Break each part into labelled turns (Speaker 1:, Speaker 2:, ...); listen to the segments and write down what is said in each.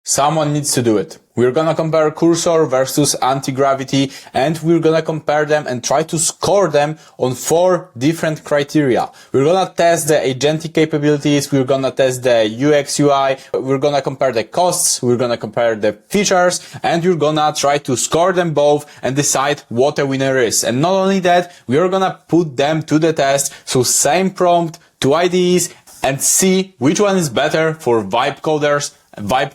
Speaker 1: Someone needs to do it. We're gonna compare Cursor versus Antigravity, and we're gonna compare them and try to score them on 4 different criteria. We're gonna test the agentic capabilities, we're gonna test the UX UI, we're gonna compare the costs, we're gonna compare the features, and we're gonna try to score them both and decide what a winner is. And not only that, we're gonna put them to the test, so same prompt, 2 IDEs, and see which one is better for vibe coders, vibe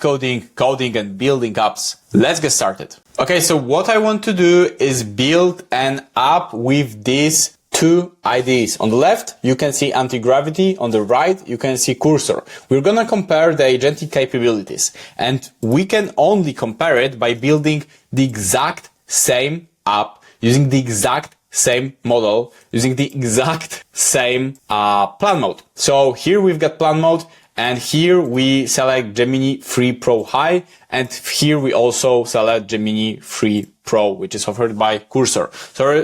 Speaker 1: coding and building apps. Let's get started. Okay, so what I want to do is build an app with these 2 IDs. On the left, you can see Antigravity. On the right, you can see Cursor. We're gonna compare the agentic capabilities, and we can only compare it by building the exact same app, using the exact same model, using the exact same plan mode. So here we've got plan mode, and here we select Gemini 3 Pro High, and here we also select Gemini 3 Pro, which is offered by Cursor.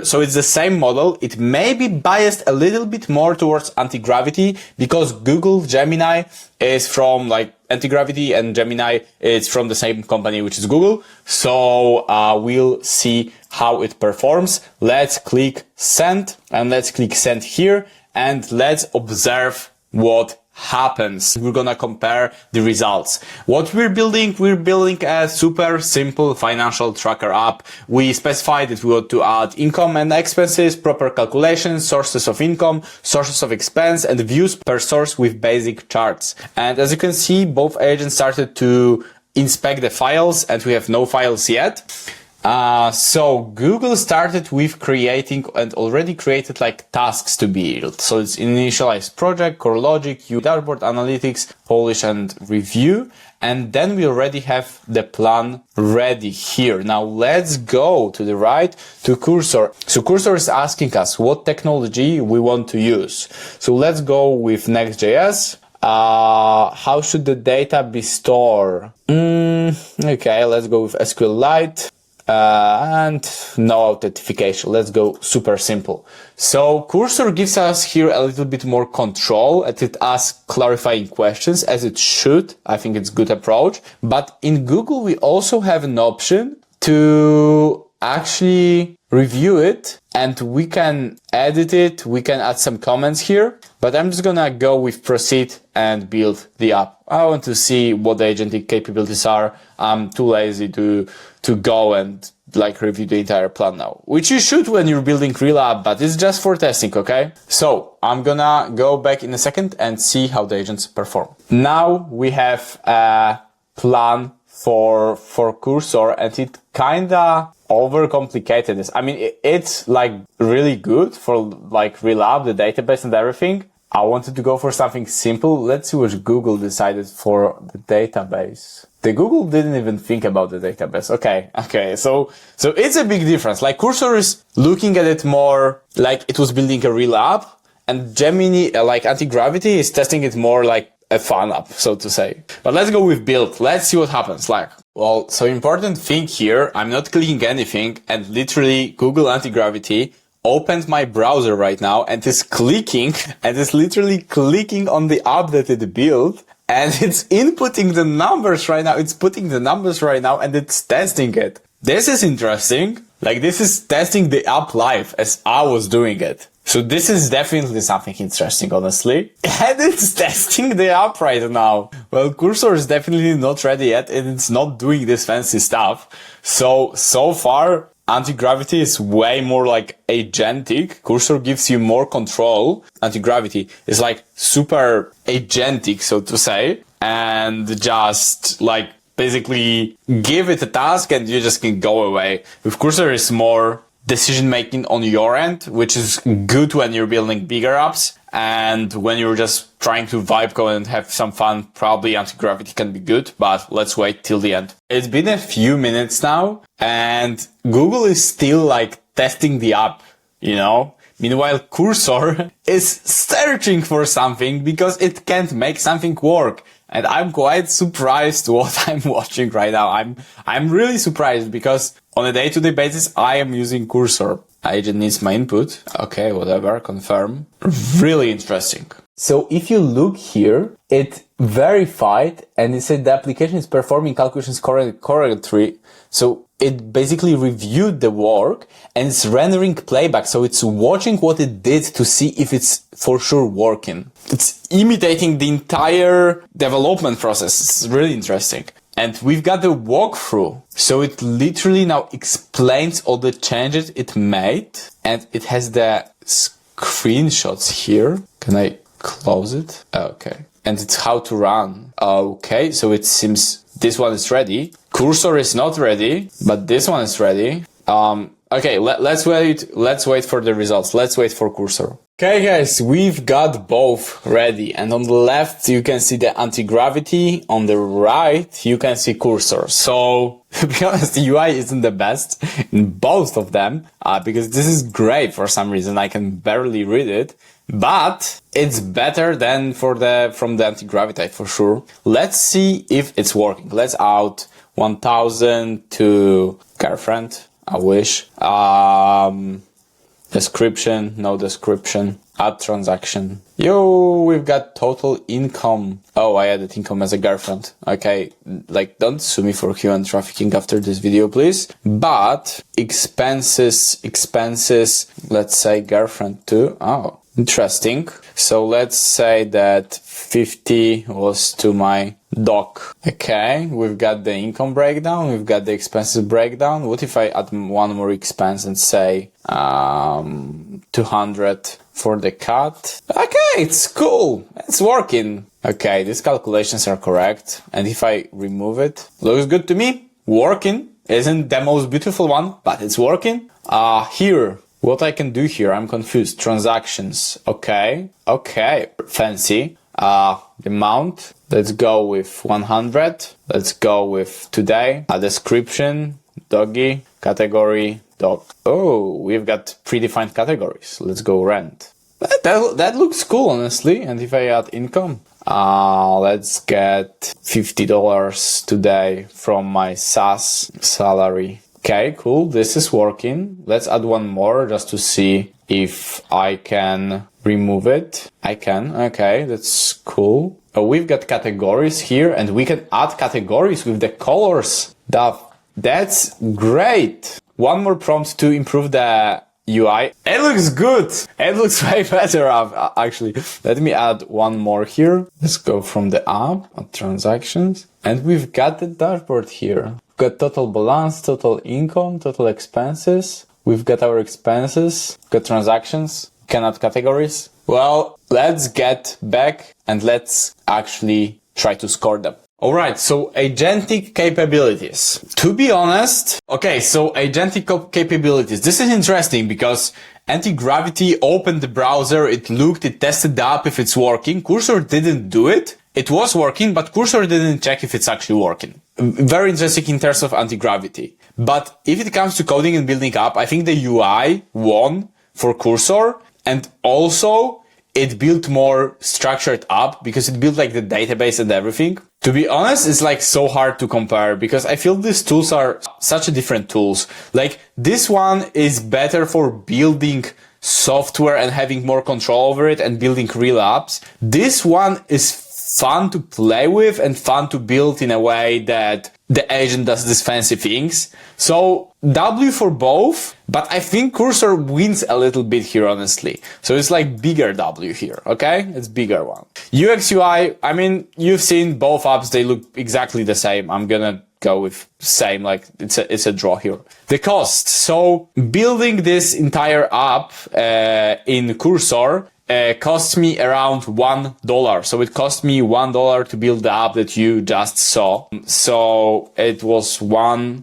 Speaker 1: So it's the same model. It may be biased a little bit more towards Antigravity because Google Gemini is from Antigravity, and Gemini is from the same company, which is Google. So we'll see how it performs. Let's click send, and let's click send here, and let's observe what happens. We're gonna compare the results. What we're building a super simple financial tracker app. We specified that we want to add income and expenses, proper calculations, sources of income, sources of expense, and views per source with basic charts. And as you can see, both agents started to inspect the files, and we have no files yet. So Google started with creating and already created tasks to build. So it's initialize project, core logic, dashboard analytics, polish and review. And then we already have the plan ready here. Now let's go to the right to Cursor. So Cursor is asking us what technology we want to use. So let's go with Next.js. How should the data be stored? Okay, let's go with SQLite. And no authentication. Let's go super simple. So Cursor gives us here a little bit more control, and it asks clarifying questions, as it should. I think it's a good approach. But in Google, we also have an option to actually review it, and we can edit it. We can add some comments here, but I'm just gonna go with proceed and build the app. I want to see what the agentic capabilities are. I'm too lazy to go and review the entire plan now, which you should when you're building real app, but it's just for testing, okay? So I'm gonna go back in a second and see how the agents perform. Now we have a plan for Cursor, and it kinda overcomplicated this. I mean, it's really good for real app, the database and everything. I wanted to go for something simple. Let's see what Google decided for the database. The Google didn't even think about the database. Okay. So it's a big difference. Cursor is looking at it more like it was building a real app, and Gemini, Antigravity, is testing it more like a fun app, so to say. But let's go with build. Let's see what happens. Well, so important thing here, I'm not clicking anything, and literally Google Antigravity opened my browser right now and is literally clicking on the app that it built, and it's inputting the numbers right now. It's putting the numbers right now, and it's testing it. This is interesting. This is testing the app live as I was doing it. So this is definitely something interesting, honestly. And it's testing the app right now. Well, Cursor is definitely not ready yet, and it's not doing this fancy stuff. So far, Antigravity is way more agentic. Cursor gives you more control. Antigravity is super agentic, so to say, and just basically give it a task and you just can go away. With Cursor is more decision making on your end, which is good when you're building bigger apps, and when you're just trying to vibe code and have some fun, probably Antigravity can be good, but let's wait till the end. It's been a few minutes now, and Google is still testing the app, Meanwhile, Cursor is searching for something because it can't make something work. And I'm quite surprised what I'm watching right now. I'm really surprised because on a day-to-day basis, I am using Cursor. Agent needs my input. Okay, whatever, confirm. Really interesting. So if you look here, it verified and it said the application is performing calculations correctly. So it basically reviewed the work and it's rendering playback. So it's watching what it did to see if it's for sure working. It's imitating the entire development process. It's really interesting. And we've got the walkthrough. So it literally now explains all the changes it made. And it has the screenshots here. Can I close it? Okay. And it's how to run. Okay. So it seems this one is ready. Cursor is not ready, but this one is ready. Okay. Let's wait for the results. Let's wait for cursor. Okay guys, we've got both ready, and on the left you can see the anti-gravity, on the right you can see cursor. So to be honest, the UI isn't the best in both of them, because this is great for some reason. I can barely read it, but it's better than from the anti-gravity for sure. Let's see if it's working. Let's out 1000 to girlfriend, I wish. Description, no description, add transaction. Yo, we've got total income. Oh, I added income as a girlfriend. Okay, like don't sue me for human trafficking after this video, please. But expenses, let's say girlfriend too. Oh, interesting. So let's say that 50 was to my dog. Okay, we've got the income breakdown, we've got the expenses breakdown. What if I add one more expense and say 200 for the cat? Okay, it's cool, it's working. Okay, these calculations are correct, and if I remove it, looks good to me. Working. Isn't the most beautiful one, but it's working. Here, what I can do here, I'm confused. Transactions. Okay, fancy. The amount, let's go with 100. Let's go with today. A description, doggy, category, dog. Oh, we've got predefined categories. Let's go rent. That looks cool, honestly. And if I add income, let's get $50 today from my SaaS salary. Okay, cool. This is working. Let's add one more just to see if I can remove it. I can. Okay, that's cool. Oh, we've got categories here, and we can add categories with the colors. That's great. One more prompt to improve the UI. It looks good. It looks way better, actually. Let me add one more here. Let's go from the app, add transactions. And we've got the dashboard here. We've got total balance, total income, total expenses. We've got our expenses, got transactions, can add categories. Well, let's get back and let's actually try to score them. Alright, so agentic capabilities. To be honest, okay, so agentic capabilities. This is interesting because Antigravity opened the browser, it looked, it tested the app if it's working. Cursor didn't do it. It was working, but Cursor didn't check if it's actually working. Very interesting in terms of Antigravity. But if it comes to coding and building up, I think the UI won for Cursor, and also it built more structured up because it built like the database and everything. To be honest, it's like so hard to compare because I feel these tools are such a different tools. Like this one is better for building software and having more control over it and building real apps. This one is fun to play with and fun to build in a way that the agent does these fancy things. So W for both, but I think Cursor wins a little bit here, honestly. So it's like bigger W here, okay? It's bigger one. UX UI, I mean, you've seen both apps, they look exactly the same. I'm gonna go with same, like it's a draw here. The cost. So building this entire app in Cursor cost me around $1. So it cost me $1 to build the app that you just saw. So it was $1.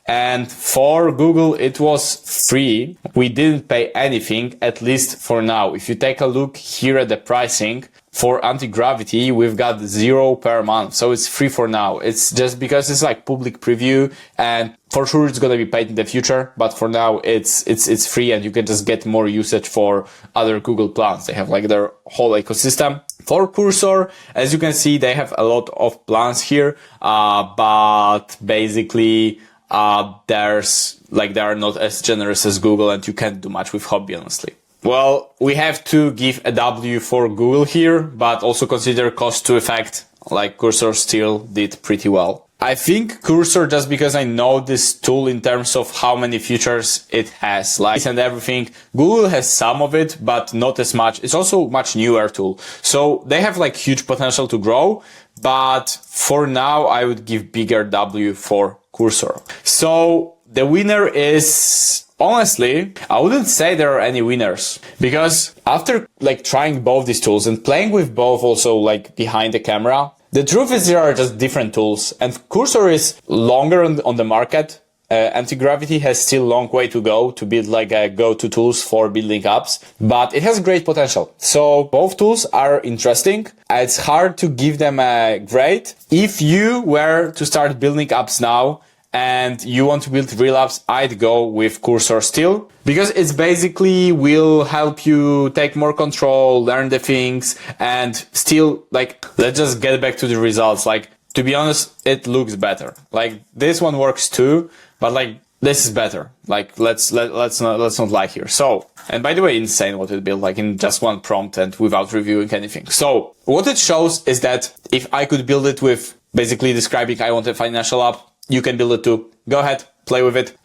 Speaker 1: And for Google, it was free. We didn't pay anything, at least for now. If you take a look here at the pricing, for Antigravity, we've got 0 per month. So it's free for now. It's just because it's like public preview, and for sure it's going to be paid in the future. But for now, it's free, and you can just get more usage for other Google plans. They have like their whole ecosystem. For Cursor, as you can see, they have a lot of plans here. But basically, they are not as generous as Google, and you can't do much with Hobby, honestly. Well, we have to give a W for Google here, but also consider cost to effect, like Cursor still did pretty well. I think Cursor, just because I know this tool in terms of how many features it has, like and everything. Google has some of it, but not as much. It's also much newer tool. So they have like huge potential to grow, but for now I would give bigger W for Cursor. So the winner is, honestly, I wouldn't say there are any winners, because after like trying both these tools and playing with both also like behind the camera, the truth is there are just different tools, and Cursor is longer on the market. Antigravity has still a long way to go to build like a go-to tools for building apps, but it has great potential. So both tools are interesting. It's hard to give them a grade. If you were to start building apps now and you want to build real apps, I'd go with Cursor still, because it's basically will help you take more control, learn the things, and still, like, let's just get back to the results. Like, to be honest, it looks better. Like, this one works too, but like, this is better. Like, let's not lie here. So, and by the way, insane what it built, like in just one prompt and without reviewing anything. So, what it shows is that if I could build it with basically describing I want a financial app, you can build it too. Go ahead, play with it.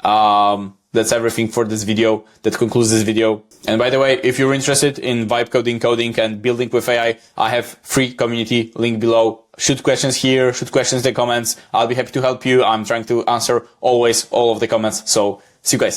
Speaker 1: That's everything for this video. That concludes this video. And by the way, if you're interested in vibe coding, and building with AI, I have free community link below. Shoot questions here, shoot questions in the comments. I'll be happy to help you. I'm trying to answer always all of the comments. So see you guys.